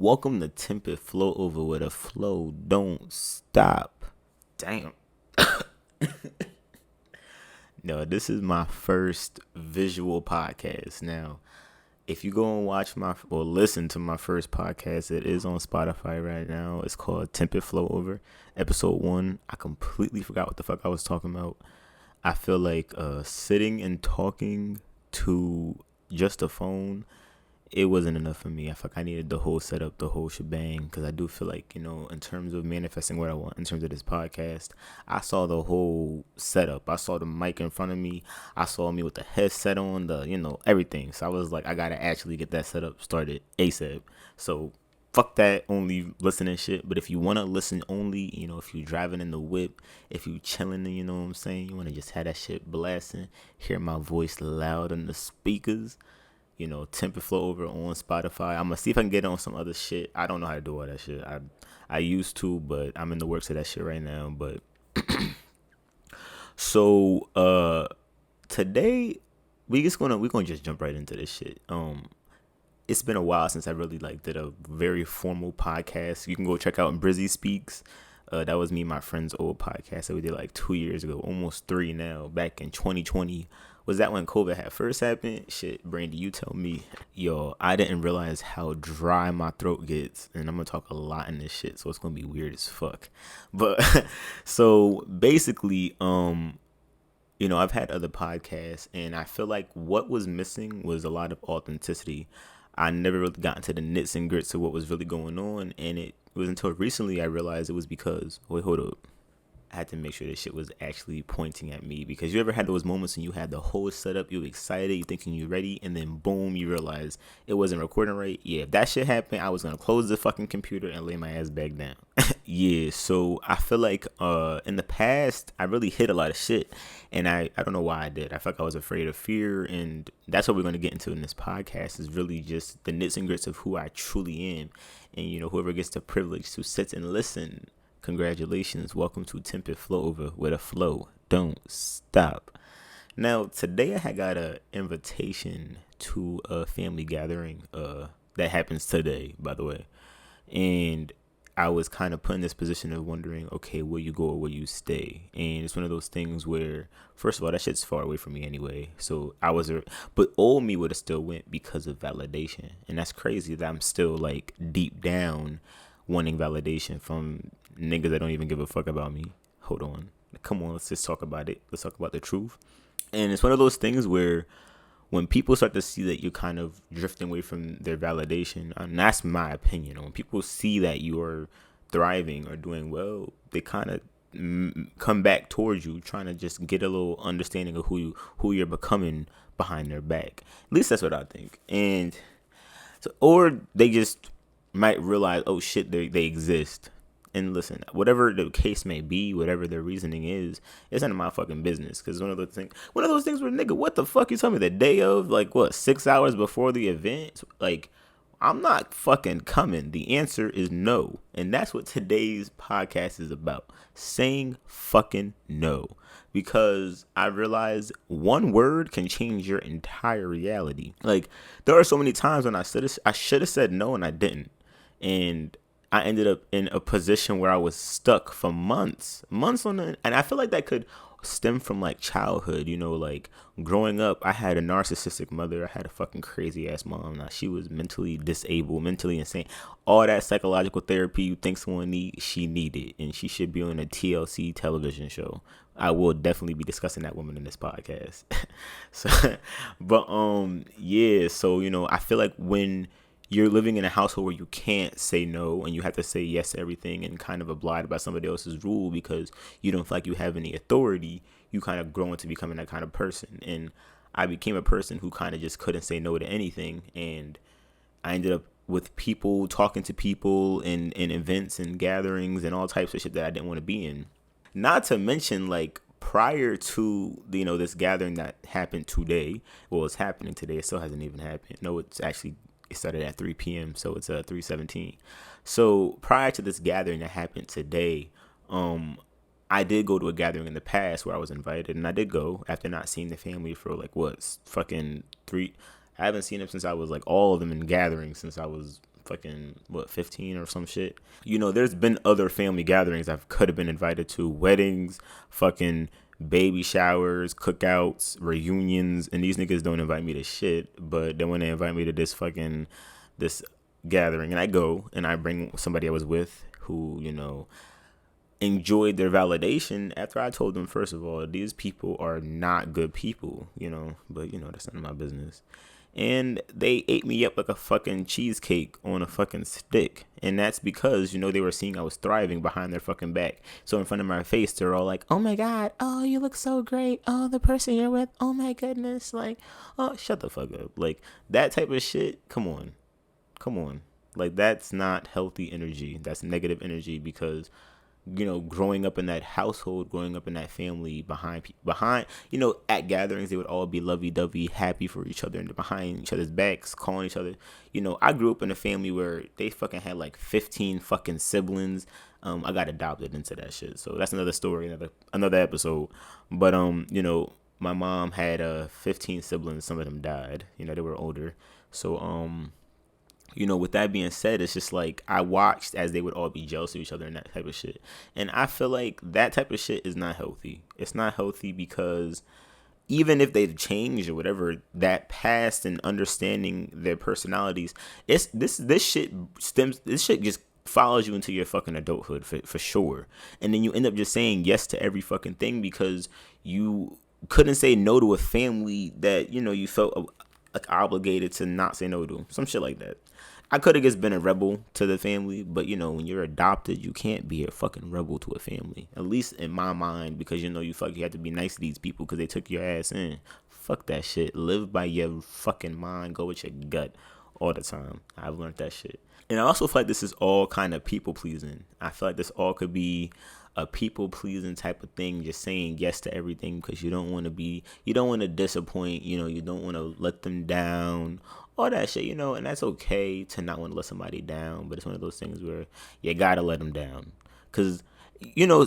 Welcome to TTMPPedFlowover, where the flow don't stop. Damn. No, this is my first visual podcast. Now, if you go and watch or listen to my first podcast, it is on Spotify right now. It's called TTMPPedFlowover, episode 1. I completely forgot what the fuck I was talking about. I feel like sitting and talking to just a phone, it wasn't enough for me. I feel like I needed the whole setup, the whole shebang, because I do feel like, in terms of manifesting what I want, in terms of this podcast, I saw the whole setup. I saw the mic in front of me. I saw me with the headset on, everything. So I was like, I got to actually get that setup started ASAP. So fuck that only listening shit. But if you want to listen only, if you driving in the whip, if you chilling, you know what I'm saying, you want to just have that shit blasting, hear my voice loud in the speakers, TTMPPedFlowover on Spotify. I'm gonna see if I can get on some other shit. I don't know how to do all that shit. I used to, but I'm in the works of that shit right now. But so today we're gonna just jump right into this shit. It's been a while since I really did a very formal podcast. You can go check out Brizzy Speaks. That was me and my friend's old podcast that we did 2 years ago, almost 3 now, back in 2020. Was that when COVID had first happened? Shit, Brandy, you tell me. Yo, I didn't realize how dry my throat gets, and I'm gonna talk a lot in this shit, so it's gonna be weird as fuck. But so basically, I've had other podcasts, and I feel like what was missing was a lot of authenticity. I never really got into the nits and grits of what was really going on, and it was until recently I realized it was because, wait, hold up. I had to make sure this shit was actually pointing at me, because you ever had those moments when you had the whole setup, you excited, you thinking you ready, and then boom, you realize it wasn't recording right. Yeah, if that shit happened, I was gonna close the fucking computer and lay my ass back down. Yeah, so I feel like in the past I really hit a lot of shit, and I don't know why I did. I felt like I was afraid of fear, and that's what we're gonna get into in this podcast, is really just the nits and grits of who I truly am. And whoever gets the privilege to sit and listen, congratulations. Welcome to TTMPPedFlowover, where the flow don't stop. Now, today I had got an invitation to a family gathering that happens today, by the way. And I was kind of put in this position of wondering, okay, will you go or will you stay? And it's one of those things where, first of all, that shit's far away from me anyway. So but old me would have still went because of validation. And that's crazy that I'm still deep down wanting validation from niggas that don't even give a fuck about me. Hold on. Come on, let's just talk about it. Let's talk about the truth. And it's one of those things where when people start to see that you're kind of drifting away from their validation, and that's my opinion, when people see that you are thriving or doing well, they kind of come back towards you, trying to just get a little understanding of who you're becoming behind their back. At least that's what I think. And so, or they just might realize, oh shit, they exist. And listen, whatever the case may be, whatever their reasoning is, it's none of my fucking business. Because one of those things where, nigga, what the fuck you tell me the day of, 6 hours before the event? I'm not fucking coming. The answer is no. And that's what today's podcast is about. Saying fucking no. Because I realized one word can change your entire reality. There are so many times when I should have said no and I didn't. And I ended up in a position where I was stuck for months on it. And I feel like that could stem from childhood, growing up. I had a narcissistic mother. I had a fucking crazy ass mom. Now, she was mentally disabled, mentally insane. All that psychological therapy you think someone needs, she needed. And she should be on a TLC television show. I will definitely be discussing that woman in this podcast. Yeah. So, I feel like when you're living in a household where you can't say no and you have to say yes to everything and kind of abide by somebody else's rule because you don't feel like you have any authority, you kind of grow into becoming that kind of person. And I became a person who kind of just couldn't say no to anything. And I ended up with people, talking to people in events and gatherings and all types of shit that I didn't want to be in. Not to mention, prior to, this gathering that happened today, well, it's happening today. It still hasn't even happened. No, it started at 3 p.m., so it's 3:17. So prior to this gathering that happened today, I did go to a gathering in the past where I was invited, and I did go after not seeing the family for fucking 3. I haven't seen them since I was all of them in gatherings since I was fucking, 15 or some shit. There's been other family gatherings I could have been invited to. Weddings, fucking baby showers, cookouts, reunions, and these niggas don't invite me to shit. But then when they invite me to this gathering, and I go, and I bring somebody I was with who, enjoyed their validation after I told them, first of all, these people are not good people, but that's none of my business. And they ate me up like a fucking cheesecake on a fucking stick. And that's because, they were seeing I was thriving behind their fucking back. So in front of my face, they're all like, oh my God, oh, you look so great. Oh, the person you're with, oh my goodness. Like, oh, shut the fuck up. Like, that type of shit, come on. Like, that's not healthy energy. That's negative energy because growing up in that household, growing up in that family, behind, at gatherings, they would all be lovey-dovey, happy for each other, and behind each other's backs, calling each other. I grew up in a family where they fucking had like 15 fucking siblings. I got adopted into that shit, so that's another story, another episode. But my mom had 15 siblings. Some of them died. They were older. So with that being said, it's just like I watched as they would all be jealous of each other and that type of shit. And I feel like that type of shit is not healthy. It's not healthy because even if they've changed or whatever, that past and understanding their personalities, this shit just follows you into your fucking adulthood for sure. And then you end up just saying yes to every fucking thing because you couldn't say no to a family that, you felt like obligated to not say no to. Some shit like that. I could have just been a rebel to the family, but when you're adopted, you can't be a fucking rebel to a family. At least in my mind, because you have to be nice to these people because they took your ass in. Fuck that shit. Live by your fucking mind. Go with your gut all the time. I've learned that shit. And I also feel like this is all kind of people pleasing. I feel like this all could be a people pleasing type of thing, just saying yes to everything because you don't want to disappoint, you don't want to let them down, all that shit, and that's okay to not want to let somebody down, but it's one of those things where you gotta let them down because,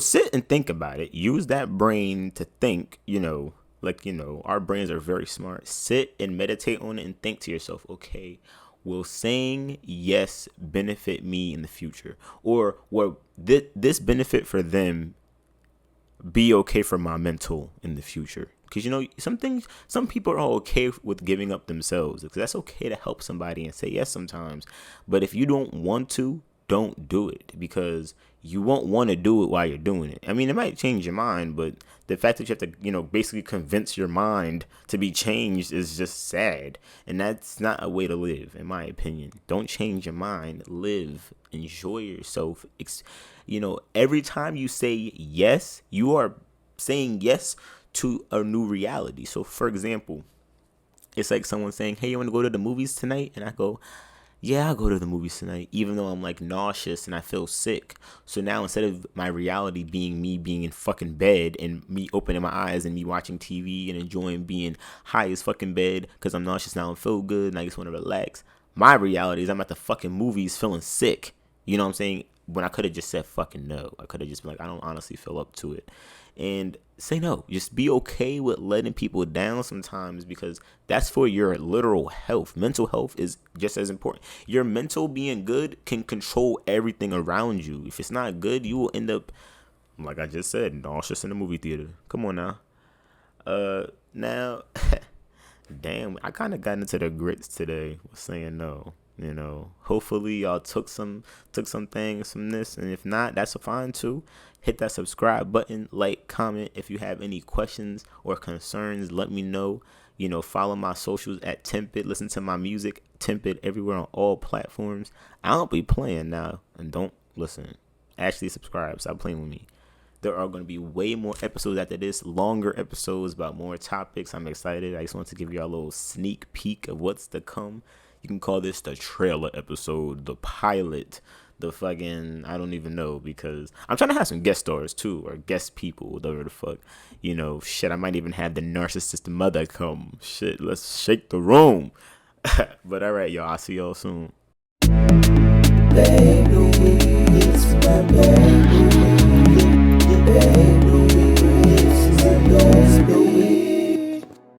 sit and think about it. Use that brain to think, our brains are very smart. Sit and meditate on it and think to yourself, okay, will saying yes benefit me in the future? Or will this benefit for them be okay for my mental in the future? Because, some people are okay with giving up themselves. Because that's okay to help somebody and say yes sometimes. But if you don't want to, don't do it. Because you won't want to do it while you're doing it. I mean, it might change your mind, but the fact that you have to, basically convince your mind to be changed is just sad. And that's not a way to live, in my opinion. Don't change your mind. Live. Enjoy yourself. Every time you say yes, you are saying yes to a new reality. So, for example, it's like someone saying, hey, you want to go to the movies tonight? And I go, yeah, I'll go to the movies tonight, even though I'm like nauseous and I feel sick. So now instead of my reality being me being in fucking bed and me opening my eyes and me watching TV and enjoying being high as fucking bed because I'm nauseous now and feel good and I just want to relax, my reality is I'm at the fucking movies feeling sick. You know what I'm saying? When I could have just said fucking no. I could have just been like, I don't honestly feel up to it. And say no. Just be okay with letting people down sometimes because that's for your literal health. Mental health is just as important. Your mental being good can control everything around you. If it's not good, you will end up, like I just said, nauseous in the movie theater. Come on now. Now, damn, I kind of got into the grits today with saying no. Hopefully y'all took some things from this, and if not, that's fine too. Hit that subscribe button, like, comment. If you have any questions or concerns, let me know. Follow my socials at TTMPPed. Listen to my music, TTMPPed, everywhere on all platforms. I don't be playing now, and don't listen. Actually subscribe. Stop playing with me. There are going to be way more episodes after this, longer episodes about more topics. I'm excited. I just want to give y'all a little sneak peek of what's to come. You can call this the trailer episode, the pilot, the fucking, I don't even know, because I'm trying to have some guest stars too, or guest people, whatever the fuck. Shit, I might even have the narcissist mother come. Shit, let's shake the room. But all right, y'all, I'll see y'all soon. Baby, it's my baby, baby.